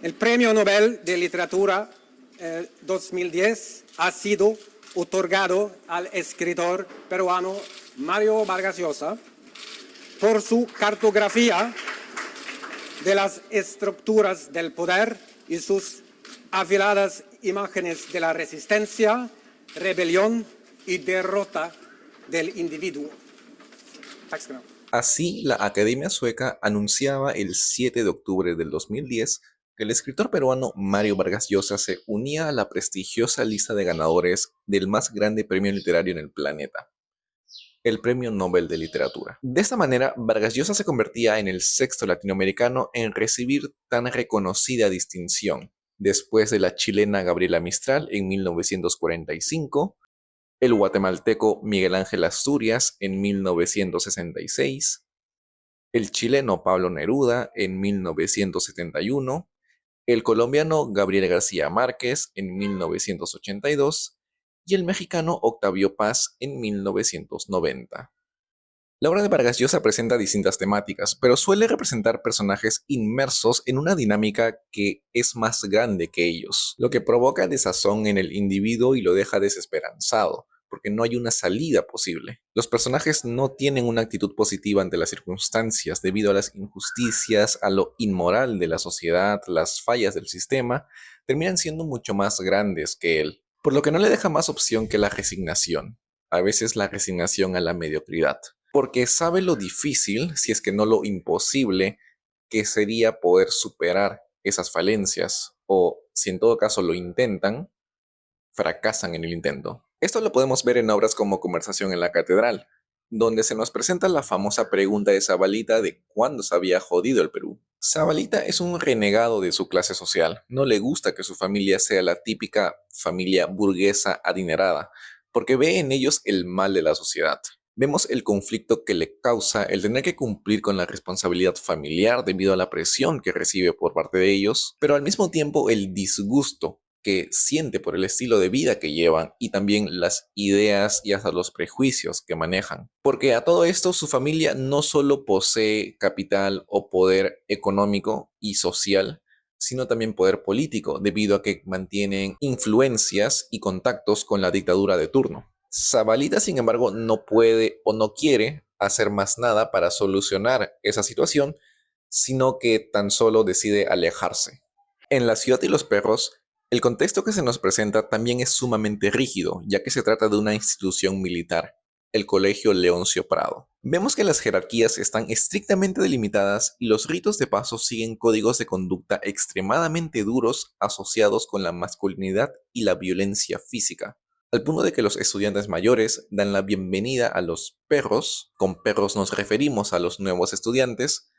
El Premio Nobel de Literatura 2010 ha sido otorgado al escritor peruano Mario Vargas Llosa por su cartografía de las estructuras del poder y sus afiladas imágenes de la resistencia, rebelión y derrota del individuo. Así, la Academia Sueca anunciaba el 7 de octubre del 2010 que el escritor peruano Mario Vargas Llosa se unía a la prestigiosa lista de ganadores del más grande premio literario en el planeta, el Premio Nobel de Literatura. De esta manera, Vargas Llosa se convertía en el sexto latinoamericano en recibir tan reconocida distinción, después de la chilena Gabriela Mistral en 1945, el guatemalteco Miguel Ángel Asturias en 1966, el chileno Pablo Neruda en 1971, el colombiano Gabriel García Márquez en 1982 y el mexicano Octavio Paz en 1990. La obra de Vargas Llosa presenta distintas temáticas, pero suele representar personajes inmersos en una dinámica que es más grande que ellos, lo que provoca desazón en el individuo y lo deja desesperanzado, porque no hay una salida posible. Los personajes no tienen una actitud positiva ante las circunstancias debido a las injusticias, a lo inmoral de la sociedad, las fallas del sistema, terminan siendo mucho más grandes que él, por lo que no le deja más opción que la resignación, a veces la resignación a la mediocridad, porque sabe lo difícil, si es que no lo imposible, que sería poder superar esas falencias, o si en todo caso lo intentan, fracasan en el intento. Esto lo podemos ver en obras como Conversación en la Catedral, donde se nos presenta la famosa pregunta de Zabalita de cuándo se había jodido el Perú. Zabalita es un renegado de su clase social, no le gusta que su familia sea la típica familia burguesa adinerada, porque ve en ellos el mal de la sociedad. Vemos el conflicto que le causa el tener que cumplir con la responsabilidad familiar debido a la presión que recibe por parte de ellos, pero al mismo tiempo el disgusto que siente por el estilo de vida que llevan y también las ideas y hasta los prejuicios que manejan. Porque a todo esto su familia no solo posee capital o poder económico y social, sino también poder político, debido a que mantienen influencias y contactos con la dictadura de turno. Zabalita, sin embargo, no puede o no quiere hacer más nada para solucionar esa situación, sino que tan solo decide alejarse. En La ciudad y los perros, el contexto que se nos presenta también es sumamente rígido, ya que se trata de una institución militar, el Colegio Leoncio Prado. Vemos que las jerarquías están estrictamente delimitadas y los ritos de paso siguen códigos de conducta extremadamente duros asociados con la masculinidad y la violencia física, al punto de que los estudiantes mayores dan la bienvenida a los perros, con perros nos referimos a los nuevos estudiantes,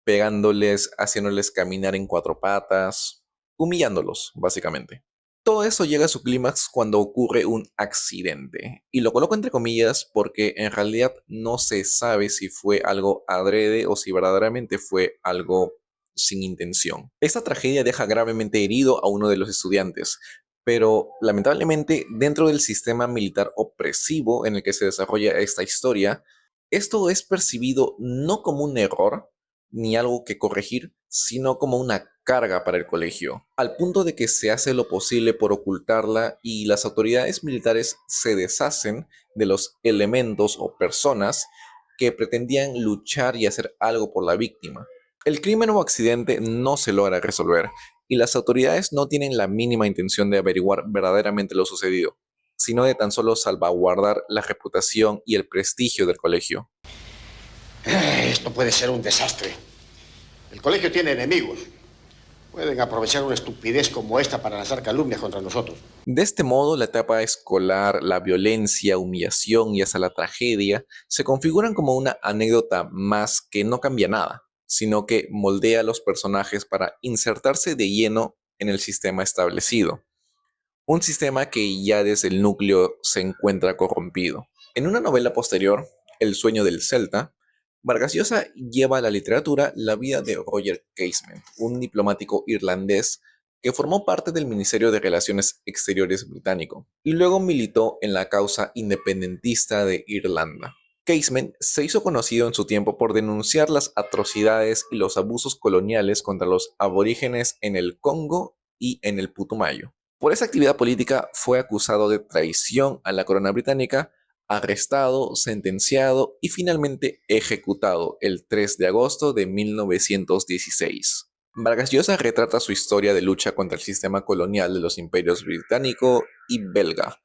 pegándoles, haciéndoles caminar en cuatro patas, humillándolos, básicamente. Todo eso llega a su clímax cuando ocurre un accidente, y lo coloco entre comillas porque en realidad no se sabe si fue algo adrede o si verdaderamente fue algo sin intención. Esta tragedia deja gravemente herido a uno de los estudiantes, pero lamentablemente dentro del sistema militar opresivo en el que se desarrolla esta historia, esto es percibido no como un error, ni algo que corregir, sino como una carga para el colegio, al punto de que se hace lo posible por ocultarla y las autoridades militares se deshacen de los elementos o personas que pretendían luchar y hacer algo por la víctima. El crimen o accidente no se logra resolver y las autoridades no tienen la mínima intención de averiguar verdaderamente lo sucedido, sino de tan solo salvaguardar la reputación y el prestigio del colegio. Esto puede ser un desastre. El colegio tiene enemigos. Pueden aprovechar una estupidez como esta para lanzar calumnias contra nosotros. De este modo, la etapa escolar, la violencia, humillación y hasta la tragedia se configuran como una anécdota más que no cambia nada, sino que moldea a los personajes para insertarse de lleno en el sistema establecido. Un sistema que ya desde el núcleo se encuentra corrompido. En una novela posterior, El sueño del Celta, Vargas Llosa lleva a la literatura la vida de Roger Casement, un diplomático irlandés que formó parte del Ministerio de Relaciones Exteriores británico y luego militó en la causa independentista de Irlanda. Casement se hizo conocido en su tiempo por denunciar las atrocidades y los abusos coloniales contra los aborígenes en el Congo y en el Putumayo. Por esa actividad política fue acusado de traición a la corona británica, arrestado, sentenciado y finalmente ejecutado el 3 de agosto de 1916. Vargas Llosa retrata su historia de lucha contra el sistema colonial de los imperios británico y belga,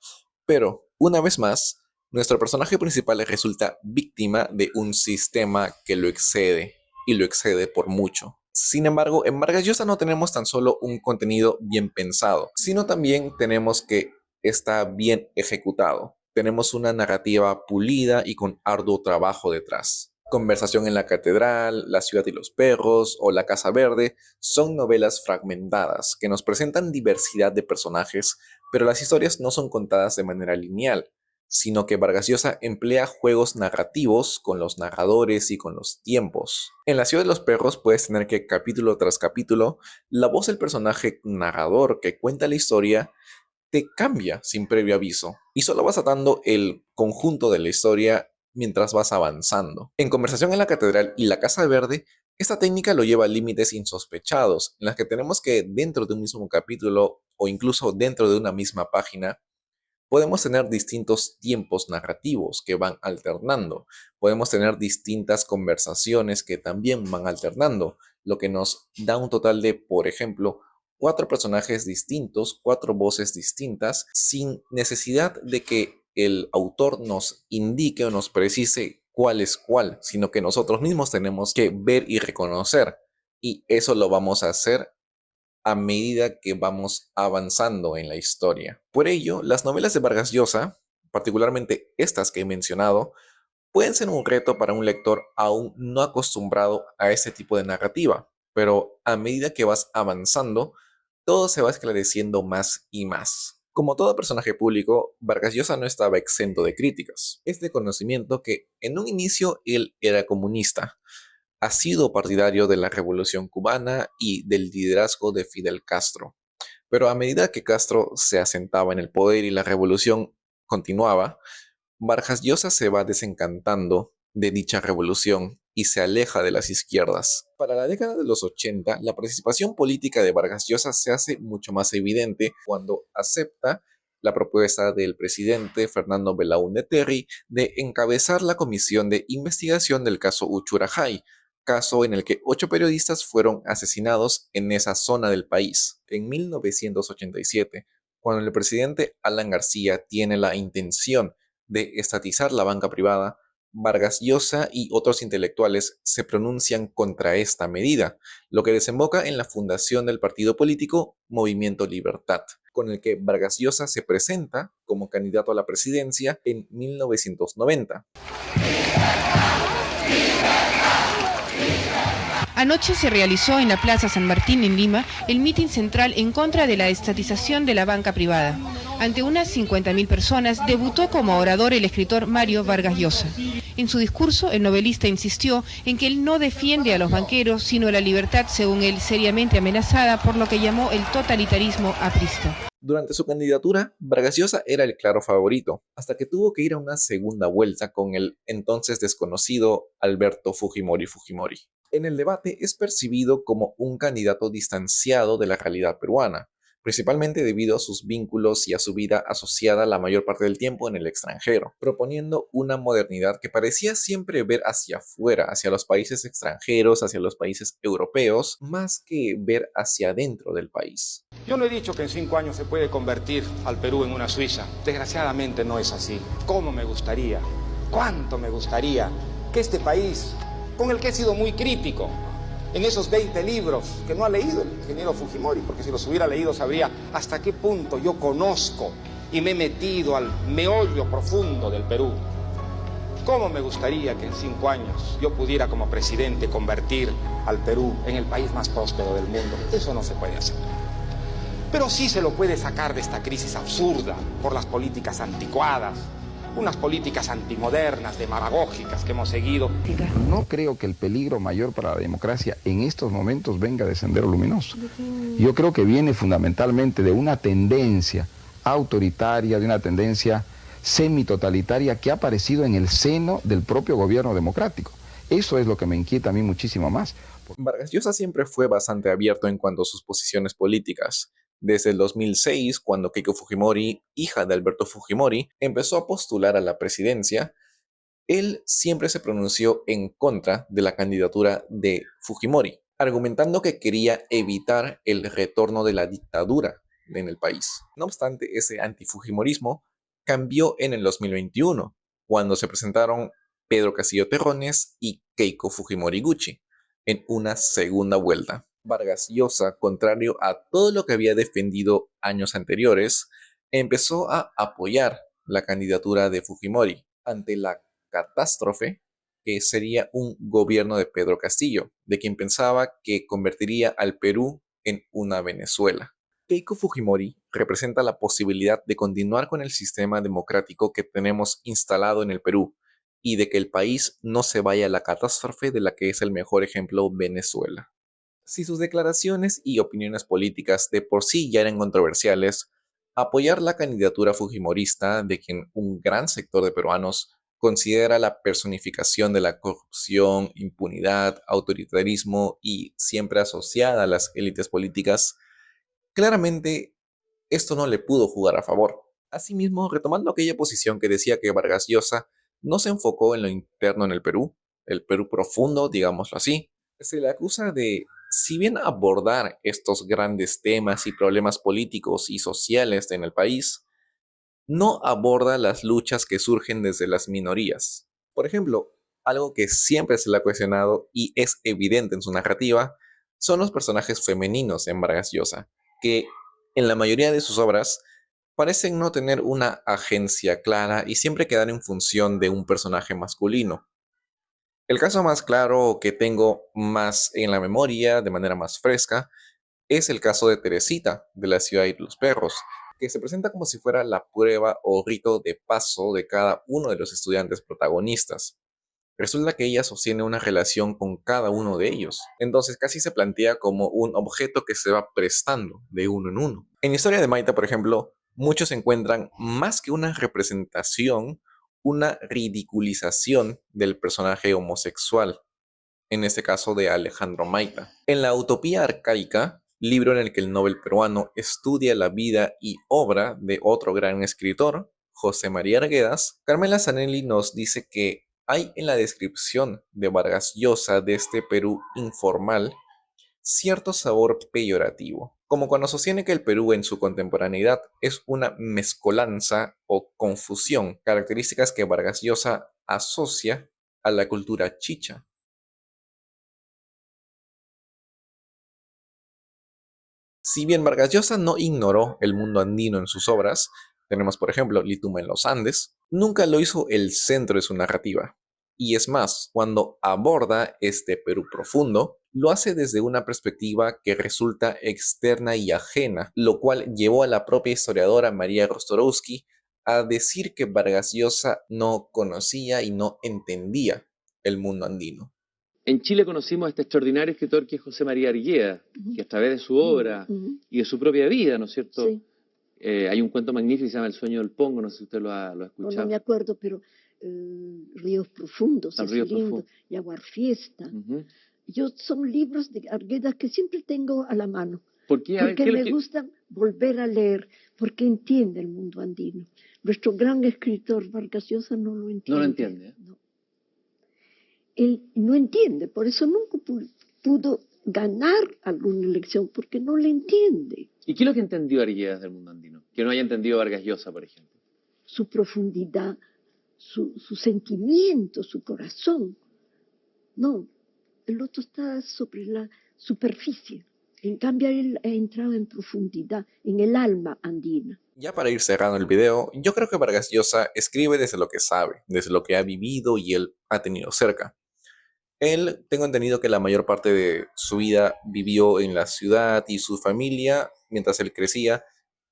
pero, una vez más, nuestro personaje principal resulta víctima de un sistema que lo excede, y lo excede por mucho. Sin embargo, en Vargas Llosa no tenemos tan solo un contenido bien pensado, sino también tenemos que está bien ejecutado. Tenemos una narrativa pulida y con arduo trabajo detrás. Conversación en la Catedral, La ciudad y los perros o La Casa Verde son novelas fragmentadas que nos presentan diversidad de personajes, pero las historias no son contadas de manera lineal, sino que Vargas Llosa emplea juegos narrativos con los narradores y con los tiempos. En La ciudad de los perros puedes tener que capítulo tras capítulo, la voz del personaje narrador que cuenta la historia te cambia sin previo aviso y solo vas atando el conjunto de la historia mientras vas avanzando. En Conversación en la Catedral y La Casa Verde, esta técnica lo lleva a límites insospechados, en las que tenemos que dentro de un mismo capítulo o incluso dentro de una misma página, podemos tener distintos tiempos narrativos que van alternando. Podemos tener distintas conversaciones que también van alternando, lo que nos da un total de, por ejemplo, 4 personajes distintos, 4 voces distintas, sin necesidad de que el autor nos indique o nos precise cuál es cuál, sino que nosotros mismos tenemos que ver y reconocer. Y eso lo vamos a hacer a medida que vamos avanzando en la historia. Por ello, las novelas de Vargas Llosa, particularmente estas que he mencionado, pueden ser un reto para un lector aún no acostumbrado a este tipo de narrativa, pero a medida que vas avanzando, todo se va esclareciendo más y más. Como todo personaje público, Vargas Llosa no estaba exento de críticas. Es de conocimiento que en un inicio él era comunista, ha sido partidario de la Revolución Cubana y del liderazgo de Fidel Castro. Pero a medida que Castro se asentaba en el poder y la revolución continuaba, Vargas Llosa se va desencantando de dicha revolución y se aleja de las izquierdas. Para la década de los 80, la participación política de Vargas Llosa se hace mucho más evidente cuando acepta la propuesta del presidente Fernando Belaúnde Terry de encabezar la comisión de investigación del caso Uchurajay, caso en el que 8 periodistas fueron asesinados en esa zona del país. En 1987, cuando el presidente Alan García tiene la intención de estatizar la banca privada, Vargas Llosa y otros intelectuales se pronuncian contra esta medida, lo que desemboca en la fundación del partido político Movimiento Libertad, con el que Vargas Llosa se presenta como candidato a la presidencia en 1990. Anoche se realizó en la Plaza San Martín en Lima el mitin central en contra de la estatización de la banca privada. Ante unas 50.000 personas debutó como orador el escritor Mario Vargas Llosa. En su discurso, el novelista insistió en que él no defiende a los banqueros, sino la libertad, según él, seriamente amenazada por lo que llamó el totalitarismo aprista. Durante su candidatura, Vargas Llosa era el claro favorito, hasta que tuvo que ir a una segunda vuelta con el entonces desconocido Alberto Fujimori. En el debate es percibido como un candidato distanciado de la realidad peruana, principalmente debido a sus vínculos y a su vida asociada la mayor parte del tiempo en el extranjero, proponiendo una modernidad que parecía siempre ver hacia afuera, hacia los países extranjeros, hacia los países europeos, más que ver hacia adentro del país. Yo no he dicho que en 5 años se puede convertir al Perú en una Suiza. Desgraciadamente no es así. ¿Cómo me gustaría? ¿Cuánto me gustaría que este país, con el que he sido muy crítico, en esos 20 libros que no ha leído el ingeniero Fujimori, porque si los hubiera leído sabría hasta qué punto yo conozco y me he metido al meollo profundo del Perú. ¿Cómo me gustaría que en 5 años yo pudiera como presidente convertir al Perú en el país más próspero del mundo? Eso no se puede hacer. Pero sí se lo puede sacar de esta crisis absurda por las políticas anticuadas, unas políticas antimodernas, demagógicas que hemos seguido. No creo que el peligro mayor para la democracia en estos momentos venga de Sendero Luminoso. Yo creo que viene fundamentalmente de una tendencia autoritaria, de una tendencia semitotalitaria que ha aparecido en el seno del propio gobierno democrático. Eso es lo que me inquieta a mí muchísimo más. Vargas Llosa siempre fue bastante abierto en cuanto a sus posiciones políticas. Desde el 2006, cuando Keiko Fujimori, hija de Alberto Fujimori, empezó a postular a la presidencia, él siempre se pronunció en contra de la candidatura de Fujimori, argumentando que quería evitar el retorno de la dictadura en el país. No obstante, ese antifujimorismo cambió en el 2021, cuando se presentaron Pedro Castillo Terrones y Keiko Fujimori Gucci en una segunda vuelta. Vargas Llosa, contrario a todo lo que había defendido años anteriores, empezó a apoyar la candidatura de Fujimori ante la catástrofe que sería un gobierno de Pedro Castillo, de quien pensaba que convertiría al Perú en una Venezuela. Keiko Fujimori representa la posibilidad de continuar con el sistema democrático que tenemos instalado en el Perú y de que el país no se vaya a la catástrofe de la que es el mejor ejemplo Venezuela. Si sus declaraciones y opiniones políticas de por sí ya eran controversiales, apoyar la candidatura fujimorista, de quien un gran sector de peruanos considera la personificación de la corrupción, impunidad, autoritarismo y siempre asociada a las élites políticas, claramente esto no le pudo jugar a favor. Asimismo, retomando aquella posición que decía que Vargas Llosa no se enfocó en lo interno en el Perú profundo, digámoslo así, se le acusa de, si bien abordar estos grandes temas y problemas políticos y sociales en el país, no aborda las luchas que surgen desde las minorías. Por ejemplo, algo que siempre se le ha cuestionado y es evidente en su narrativa son los personajes femeninos en Vargas Llosa, que en la mayoría de sus obras parecen no tener una agencia clara y siempre quedar en función de un personaje masculino. El caso más claro que tengo más en la memoria, de manera más fresca, es el caso de Teresita, de La ciudad y los perros, que se presenta como si fuera la prueba o rito de paso de cada uno de los estudiantes protagonistas. Resulta que ella sostiene una relación con cada uno de ellos, entonces casi se plantea como un objeto que se va prestando de uno en uno. En Historia de Maita, por ejemplo, muchos encuentran más que una representación, una ridiculización del personaje homosexual, en este caso de Alejandro Maita. En La utopía arcaica, libro en el que el Nobel peruano estudia la vida y obra de otro gran escritor, José María Arguedas, Carmela Zanelli nos dice que hay en la descripción de Vargas Llosa de este Perú informal cierto sabor peyorativo, como cuando sostiene que el Perú en su contemporaneidad es una mezcolanza o confusión, características que Vargas Llosa asocia a la cultura chicha. Si bien Vargas Llosa no ignoró el mundo andino en sus obras, tenemos por ejemplo Lituma en los Andes, nunca lo hizo el centro de su narrativa. Y es más, cuando aborda este Perú profundo, lo hace desde una perspectiva que resulta externa y ajena, lo cual llevó a la propia historiadora María Rostorowski a decir que Vargas Llosa no conocía y no entendía el mundo andino. En Chile conocimos a este extraordinario escritor que es José María Arguedas, que a través de su obra y de su propia vida, ¿no es cierto? Sí. Hay un cuento magnífico que se llama El sueño del Pongo, no sé si usted lo ha escuchado. No me acuerdo, pero Ríos Profundos, es Ríos lindo, Profundos. y Aguar Fiesta. Son libros de Arguedas que siempre tengo a la mano, ¿Por qué? A ver, porque ¿qué- me gusta volver a leer, porque entiende el mundo andino. Nuestro gran escritor Vargas Llosa no lo entiende. No lo entiende, ¿eh? No. Él no entiende, por eso nunca pudo ganar alguna elección, porque no le entiende. ¿Y qué es lo que entendió Arguedas del mundo andino? Que no haya entendido Vargas Llosa, por ejemplo. Su profundidad, su sentimiento, su corazón. No, el otro está sobre la superficie. En cambio, él ha entrado en profundidad, en el alma andina. Ya para ir cerrando el video, yo creo que Vargas Llosa escribe desde lo que sabe, desde lo que ha vivido y él ha tenido cerca. Él, tengo entendido que la mayor parte de su vida vivió en la ciudad y su familia, mientras él crecía,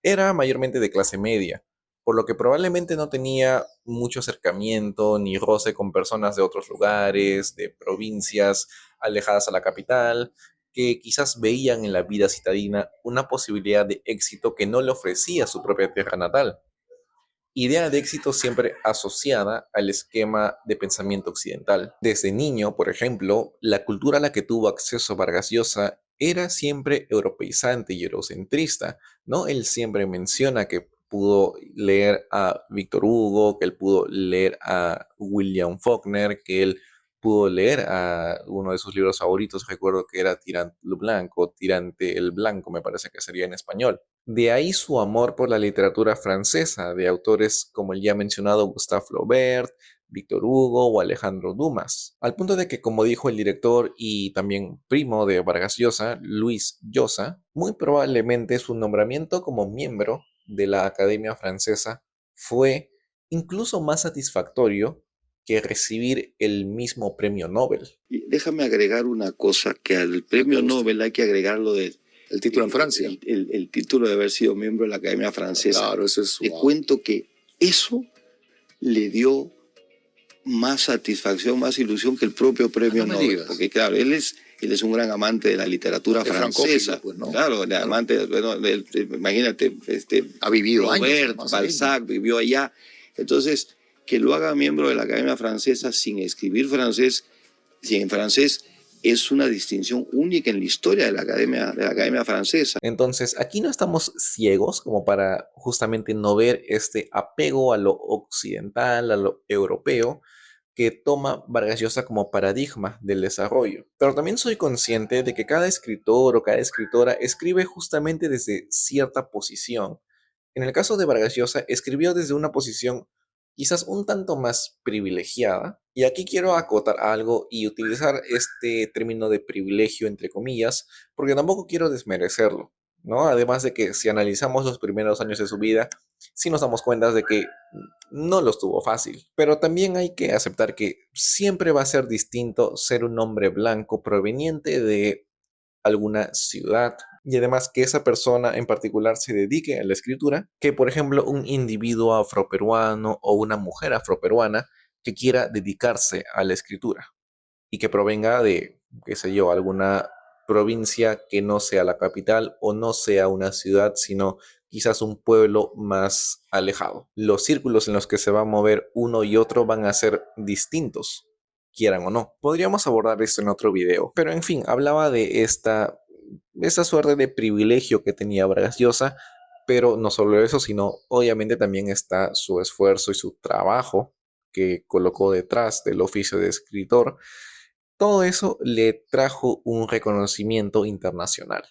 era mayormente de clase media, por lo que probablemente no tenía mucho acercamiento ni roce con personas de otros lugares, de provincias alejadas a la capital, que quizás veían en la vida citadina una posibilidad de éxito que no le ofrecía su propia tierra natal. idea de éxito siempre asociada al esquema de pensamiento occidental. Desde niño, por ejemplo, la cultura a la que tuvo acceso Vargas Llosa era siempre europeizante y eurocentrista, ¿no? Él siempre menciona que pudo leer a Víctor Hugo, que él pudo leer a William Faulkner, que él pudo leer a uno de sus libros favoritos, recuerdo que era Tirante el Blanco, Tirante el Blanco, me parece que sería en español. De ahí su amor por la literatura francesa, de autores como el ya mencionado Gustave Flaubert, Víctor Hugo o Alejandro Dumas, al punto de que, como dijo el director y también primo de Vargas Llosa, Luis Llosa, muy probablemente su nombramiento como miembro de la Academia Francesa fue incluso más satisfactorio que recibir el mismo premio Nobel. Y déjame agregar una cosa, que al premio Nobel hay que agregarlo de... El título en Francia. El título de haber sido miembro de la Academia Francesa. Claro, eso es... Te cuento que eso le dio más satisfacción, más ilusión que el propio premio Nobel. Porque claro, él es un gran amante de la literatura francesa. Pues, ¿no? Claro, claro. Amante, bueno, imagínate, ha vivido Robert, años. Balzac vivió allá. Entonces, que lo haga miembro de la Academia Francesa sin escribir francés, sin en francés, es una distinción única en la historia de la Academia Francesa. Entonces, aquí no estamos ciegos como para justamente no ver este apego a lo occidental, a lo europeo, que toma Vargas Llosa como paradigma del desarrollo. Pero también soy consciente de que cada escritor o cada escritora escribe justamente desde cierta posición. En el caso de Vargas Llosa, escribió desde una posición quizás un tanto más privilegiada, y aquí quiero acotar algo y utilizar este término de privilegio entre comillas, porque tampoco quiero desmerecerlo, ¿no? Además de que si analizamos los primeros años de su vida, sí nos damos cuenta de que no los tuvo fácil, pero también hay que aceptar que siempre va a ser distinto ser un hombre blanco proveniente de alguna ciudad, y además que esa persona en particular se dedique a la escritura, que por ejemplo un individuo afroperuano o una mujer afroperuana que quiera dedicarse a la escritura y que provenga de, qué sé yo, alguna provincia que no sea la capital o no sea una ciudad, sino quizás un pueblo más alejado. Los círculos en los que se va a mover uno y otro van a ser distintos, quieran o no. Podríamos abordar esto en otro video, pero en fin, hablaba de esta suerte de privilegio que tenía Vargas Llosa, pero no solo eso, sino obviamente también está su esfuerzo y su trabajo que colocó detrás del oficio de escritor. Todo eso le trajo un reconocimiento internacional.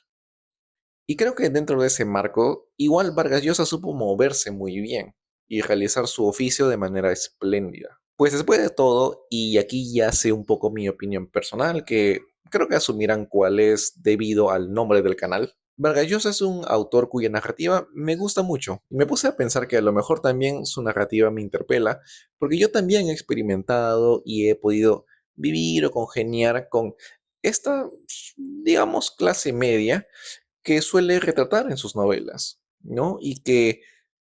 Y creo que dentro de ese marco, igual Vargas Llosa supo moverse muy bien y realizar su oficio de manera espléndida. Pues después de todo, y aquí ya sé un poco mi opinión personal, que creo que asumirán cuál es debido al nombre del canal, Vargas Llosa es un autor cuya narrativa me gusta mucho. Y me puse a pensar que a lo mejor también su narrativa me interpela, porque yo también he experimentado y he podido vivir o congeniar con esta, digamos, clase media que suele retratar en sus novelas, ¿no? Y que,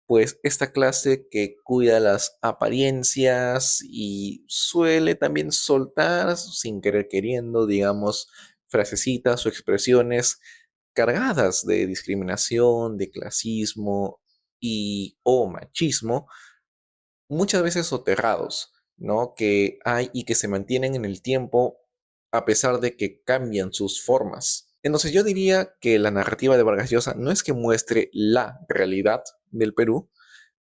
pues, esta clase que cuida las apariencias y suele también soltar, sin querer queriendo, digamos, frasecitas o expresiones cargadas de discriminación, de clasismo y o machismo, muchas veces soterrados, ¿no? Que hay y que se mantienen en el tiempo a pesar de que cambian sus formas. Entonces yo diría que la narrativa de Vargas Llosa no es que muestre la realidad del Perú,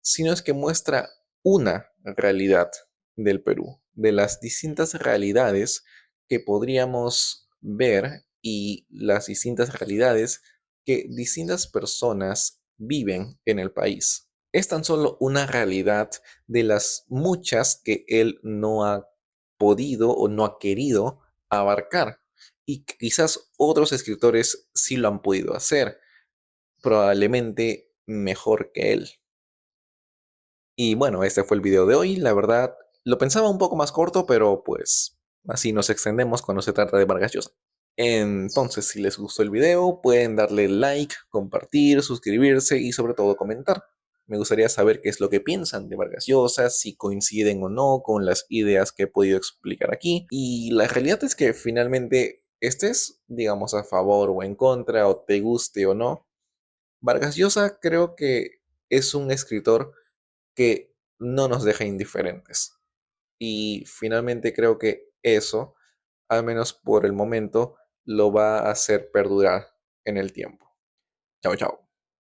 sino es que muestra una realidad del Perú, de las distintas realidades que podríamos ver y las distintas realidades que distintas personas viven en el país. Es tan solo una realidad de las muchas que él no ha podido o no ha querido abarcar y que quizás otros escritores sí lo han podido hacer, probablemente mejor que él. Y bueno, este fue el video de hoy. La verdad, lo pensaba un poco más corto, pero pues así nos extendemos cuando se trata de Vargas Llosa. Entonces, si les gustó el video, pueden darle like, compartir, suscribirse y sobre todo comentar. Me gustaría saber qué es lo que piensan de Vargas Llosa, si coinciden o no con las ideas que he podido explicar aquí. Y la realidad es que finalmente estés, digamos, a favor o en contra, o te guste o no, Vargas Llosa creo que es un escritor que no nos deja indiferentes. Y finalmente creo que eso, al menos por el momento, lo va a hacer perdurar en el tiempo. Chao, chao.